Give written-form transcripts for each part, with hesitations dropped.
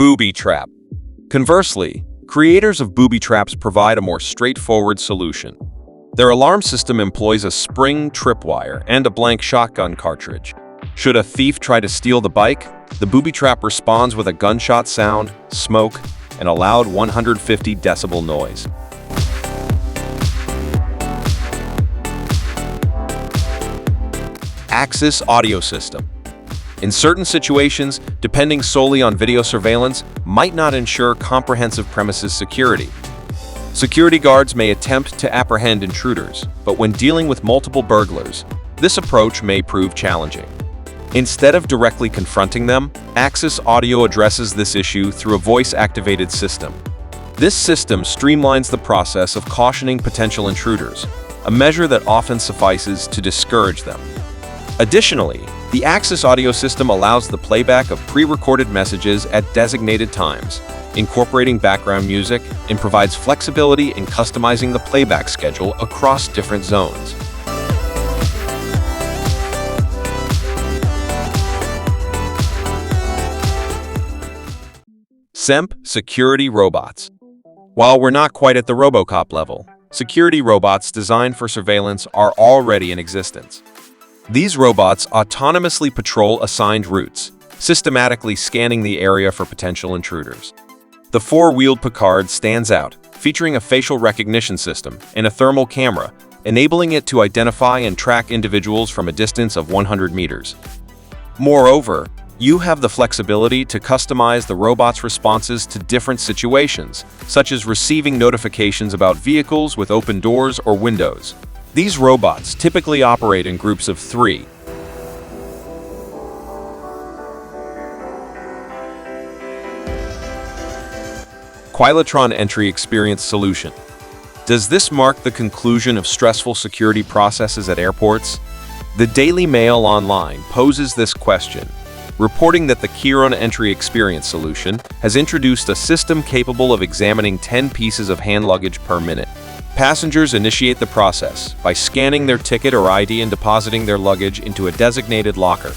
Booby trap. Conversely, creators of booby traps provide a more straightforward solution. Their alarm system employs a spring tripwire and a blank shotgun cartridge. Should a thief try to steal the bike, the booby trap responds with a gunshot sound, smoke, and a loud 150 decibel noise. Axis audio system. In certain situations, depending solely on video surveillance might not ensure comprehensive premises security. Security guards may attempt to apprehend intruders, but when dealing with multiple burglars, this approach may prove challenging. Instead of directly confronting them, Axis Audio addresses this issue through a voice-activated system. This system streamlines the process of cautioning potential intruders, a measure that often suffices to discourage them. Additionally, the Axis audio system allows the playback of pre-recorded messages at designated times, incorporating background music, and provides flexibility in customizing the playback schedule across different zones. SEMP security robots. While we're not quite at the RoboCop level, security robots designed for surveillance are already in existence. These robots autonomously patrol assigned routes, systematically scanning the area for potential intruders. The four-wheeled Picard stands out, featuring a facial recognition system and a thermal camera, enabling it to identify and track individuals from a distance of 100 meters. Moreover, you have the flexibility to customize the robot's responses to different situations, such as receiving notifications about vehicles with open doors or windows. These robots typically operate in groups of 3. Quilotron Entry Experience Solution. Does this mark the conclusion of stressful security processes at airports? The Daily Mail Online poses this question, reporting that the Quilotron Entry Experience Solution has introduced a system capable of examining 10 pieces of hand luggage per minute. Passengers initiate the process by scanning their ticket or ID and depositing their luggage into a designated locker.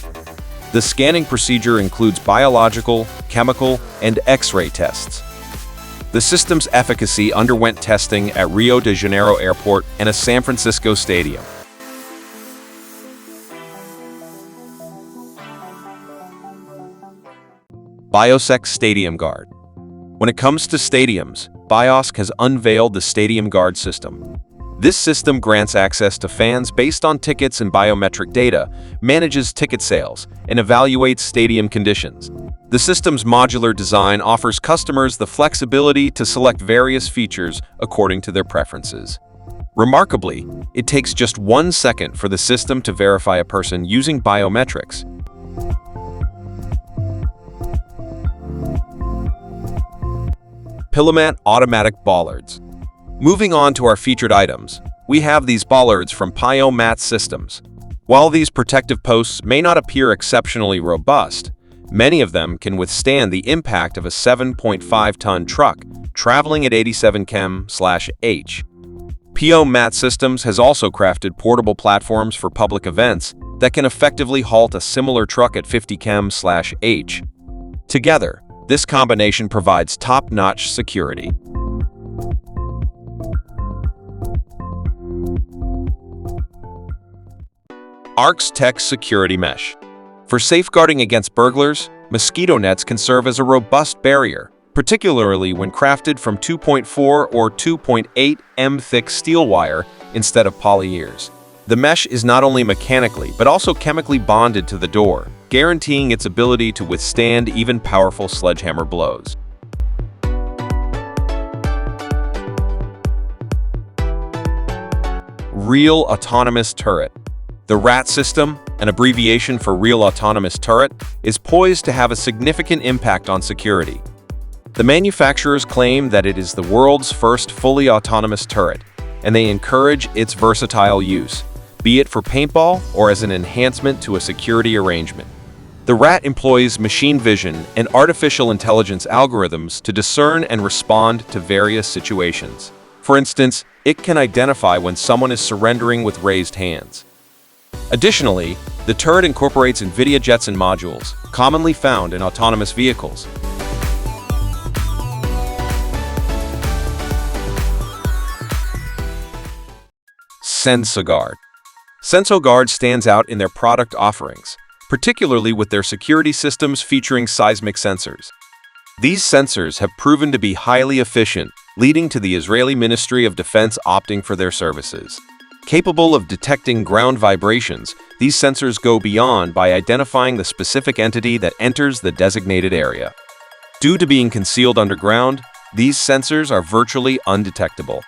The scanning procedure includes biological, chemical, and X-ray tests. The system's efficacy underwent testing at Rio de Janeiro Airport and a San Francisco stadium. Biosec Stadium Guard. When it comes to stadiums, Biosec has unveiled the Stadium Guard system. This system grants access to fans based on tickets and biometric data, manages ticket sales, and evaluates stadium conditions. The system's modular design offers customers the flexibility to select various features according to their preferences. Remarkably, it takes just 1 second for the system to verify a person using biometrics. Pillamat Automatic Bollards. Moving on to our featured items, we have these bollards from Pillamat Systems. While these protective posts may not appear exceptionally robust, many of them can withstand the impact of a 7.5-ton truck traveling at 87 km/h. Pillamat Systems has also crafted portable platforms for public events that can effectively halt a similar truck at 50 km/h. Together, this combination provides top-notch security. Arx Tech Security Mesh. For safeguarding against burglars, mosquito nets can serve as a robust barrier, particularly when crafted from 2.4 or 2.8 m thick steel wire instead of polyers. The mesh is not only mechanically but also chemically bonded to the door, guaranteeing its ability to withstand even powerful sledgehammer blows. Real Autonomous Turret. The RAT system, an abbreviation for Real Autonomous Turret, is poised to have a significant impact on security. The manufacturers claim that it is the world's first fully autonomous turret, and they encourage its versatile use, be it for paintball or as an enhancement to a security arrangement. The RAT employs machine vision and artificial intelligence algorithms to discern and respond to various situations. For instance, it can identify when someone is surrendering with raised hands. Additionally, the turret incorporates NVIDIA Jetson modules, commonly found in autonomous vehicles. SensoGuard. SensoGuard stands out in their product offerings, particularly with their security systems featuring seismic sensors. These sensors have proven to be highly efficient, leading to the Israeli Ministry of Defense opting for their services. Capable of detecting ground vibrations, these sensors go beyond by identifying the specific entity that enters the designated area. Due to being concealed underground, these sensors are virtually undetectable.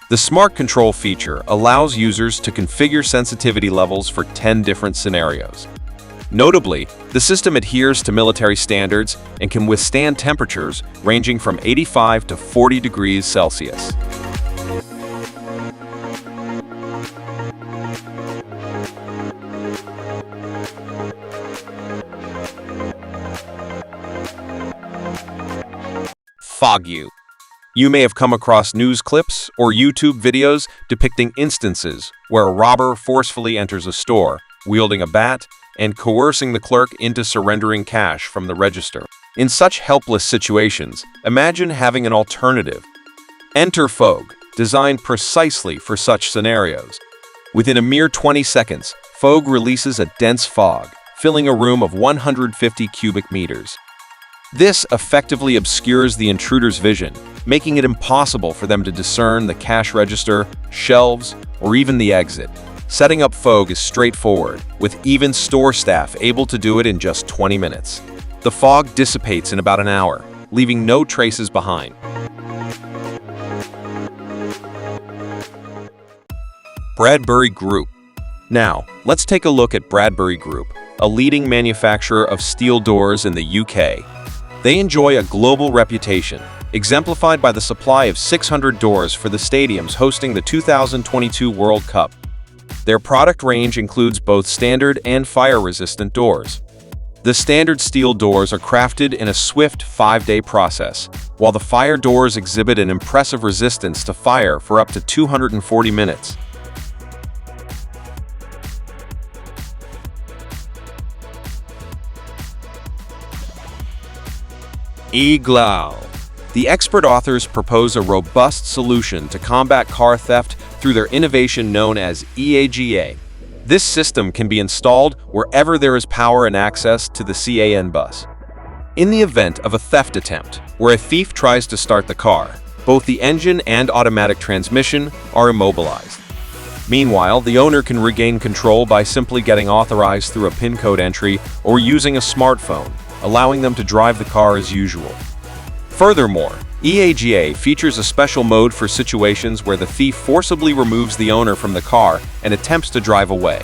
The Smart Control feature allows users to configure sensitivity levels for 10 different scenarios. Notably, the system adheres to military standards and can withstand temperatures ranging from 85 to 40 degrees Celsius. FOGU. You may have come across news clips or YouTube videos depicting instances where a robber forcefully enters a store, wielding a bat, and coercing the clerk into surrendering cash from the register. In such helpless situations, imagine having an alternative. Enter FOG, designed precisely for such scenarios. Within a mere 20 seconds, FOG releases a dense fog, filling a room of 150 cubic meters. This effectively obscures the intruder's vision, making it impossible for them to discern the cash register, shelves, or even the exit. Setting up FOG is straightforward, with even store staff able to do it in just 20 minutes. The fog dissipates in about an hour, leaving no traces behind. Bradbury Group. Now, let's take a look at Bradbury Group, a leading manufacturer of steel doors in the UK. They enjoy a global reputation, exemplified by the supply of 600 doors for the stadiums hosting the 2022 World Cup. Their product range includes both standard and fire-resistant doors. The standard steel doors are crafted in a swift 5-day process, while the fire doors exhibit an impressive resistance to fire for up to 240 minutes. EGLOW. The expert authors propose a robust solution to combat car theft through their innovation known as EAGA. This system can be installed wherever there is power and access to the CAN bus. In the event of a theft attempt, where a thief tries to start the car, both the engine and automatic transmission are immobilized. Meanwhile, the owner can regain control by simply getting authorized through a PIN code entry or using a smartphone, allowing them to drive the car as usual. Furthermore, EAGA features a special mode for situations where the thief forcibly removes the owner from the car and attempts to drive away.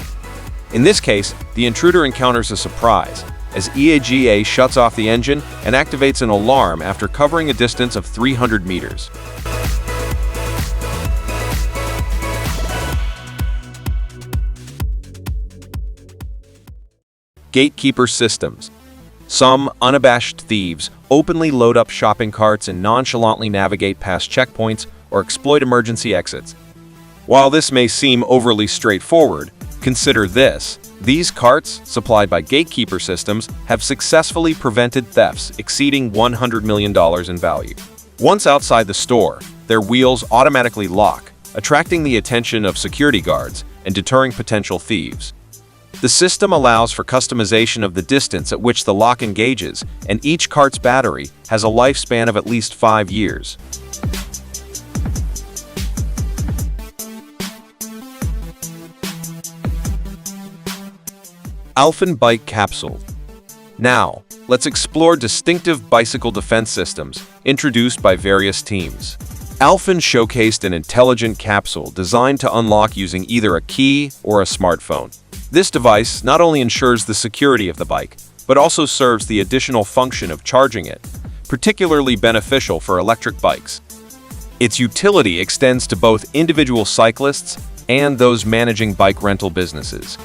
In this case, the intruder encounters a surprise, as EAGA shuts off the engine and activates an alarm after covering a distance of 300 meters. Gatekeeper systems. Some unabashed thieves openly load up shopping carts and nonchalantly navigate past checkpoints or exploit emergency exits. While this may seem overly straightforward, consider this. These carts, supplied by gatekeeper systems, have successfully prevented thefts exceeding $100 million in value. Once outside the store, their wheels automatically lock, attracting the attention of security guards and deterring potential thieves. The system allows for customization of the distance at which the lock engages, and each cart's battery has a lifespan of at least 5 years. Alphen Bike Capsule. Now, let's explore distinctive bicycle defense systems introduced by various teams. Alphen showcased an intelligent capsule designed to unlock using either a key or a smartphone. This device not only ensures the security of the bike, but also serves the additional function of charging it, particularly beneficial for electric bikes. Its utility extends to both individual cyclists and those managing bike rental businesses.